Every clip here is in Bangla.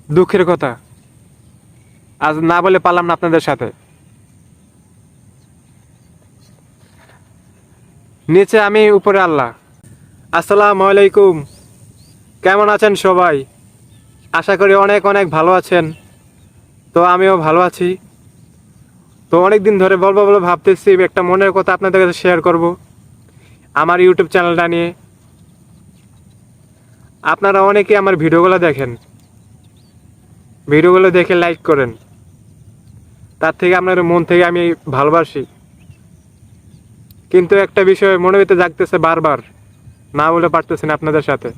দুঃখের কথা, আজ না বলে পারলাম না আপনাদের সাথে। নিচে আমি, উপরে আল্লাহ। আসসালামু আলাইকুম। কেমন আছেন সবাই? আশা করি অনেক অনেক ভালো আছেন। তো আমিও ভালো আছি। তো অনেক দিন ধরে বলবো বলে ভাবতেছি, একটা মনের কথা আপনাদের কাছে শেয়ার করব আমার ইউটিউব চ্যানেলটা নিয়ে। আপনারা অনেকে আমার ভিডিওগুলো দেখেন, ভিডিওগুলো দেখে লাইক করেন, তার থেকে আপনার মন থেকে আমি ভালোবাসি। কিন্তু একটা বিষয় মনে ভিতরে জাগতেছে বারবার, না বলে পারতেছি না আপনাদের সাথে।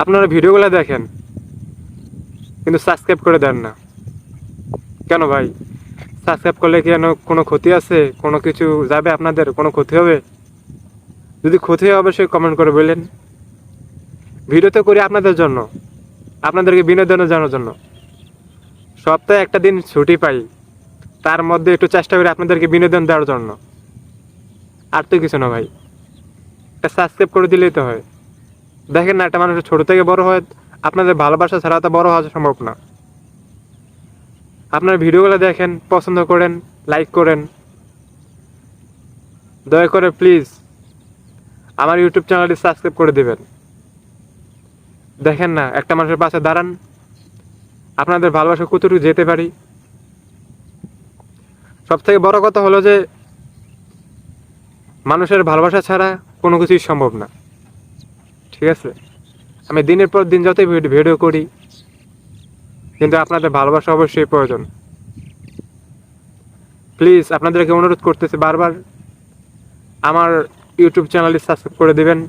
আপনারা ভিডিওগুলো দেখেন কিন্তু সাবস্ক্রাইব করে দেন না কেন ভাই? সাবস্ক্রাইব করলে কি কোনো ক্ষতি আছে? কোনো কিছু যাবে আপনাদের? কোনো ক্ষতি হবে? যদি ক্ষতি হয় অবশ্যই কমেন্ট করে বললেন। ভিডিও তো করি আপনাদের জন্য, আপনাদেরকে বিনোদনের জানার জন্য। সপ্তাহে একটা দিন ছুটি পাই, তার মধ্যে একটু চেষ্টা করি আপনাদেরকে বিনোদন দেওয়ার জন্য। আর তো কিছু না ভাই, একটা সাবস্ক্রাইব করে দিলেই তো হয়। দেখেন না, একটা মানুষ ছোট থেকে বড় হয় আপনাদের ভালোবাসা ছাড়া তো বড় হওয়া সম্ভব না। আপনার ভিডিওগুলো দেখেন, পছন্দ করেন, লাইক করেন। দয়া করে প্লিজ আমার ইউটিউব চ্যানেলটি সাবস্ক্রাইব করে দেবেন। দেখেন না, একটা মানুষের পাশে দাঁড়ান, আপনাদের ভালোবাসা কতটুকু যেতে পারি। সব থেকে বড় কথা হলো যে মানুষের ভালোবাসা ছাড়া কোনো কিছুই সম্ভব না। ঠিক আছে, আমি দিনের পর দিন যতই ভিডিও করি, কিন্তু আপনাদের ভালোবাসা অবশ্যই প্রয়োজন। প্লিজ আপনাদেরকে অনুরোধ করতেছি বারবার, আমার ইউটিউব চ্যানেলটি সাবস্ক্রাইব করে দিবেন।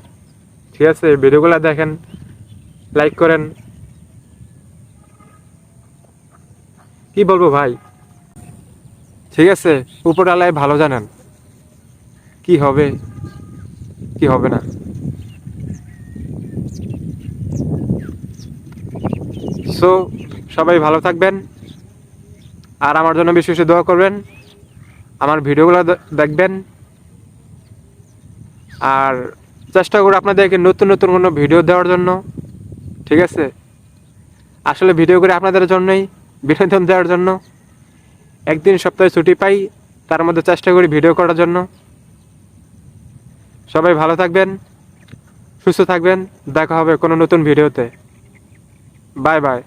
ঠিক আছে, ভিডিওগুলো দেখেন, লাইক করেন। কি বলবো ভাই, ঠিক আছে, উপর আল্লাহ ভালো জানেন কি হবে কি হবে না। সো সবাই ভালো থাকবেন, আর আমার জন্য বেশি বেশি দোয়া করবেন, আমার ভিডিওগুলো দেখবেন। আর চেষ্টা করব আপনাদেরকে নতুন নতুন কোনো ভিডিও দেওয়ার জন্য। ঠিক আছে, আসলে ভিডিও করে আপনাদের জন্যই, বিনোদন দেওয়ার জন্য। একদিন সপ্তাহে ছুটি পাই, তার মধ্যে চেষ্টা করি ভিডিও করার জন্য। সবাই ভালো থাকবেন, সুস্থ থাকবেন। দেখা হবে কোনো নতুন ভিডিওতে। Bye bye.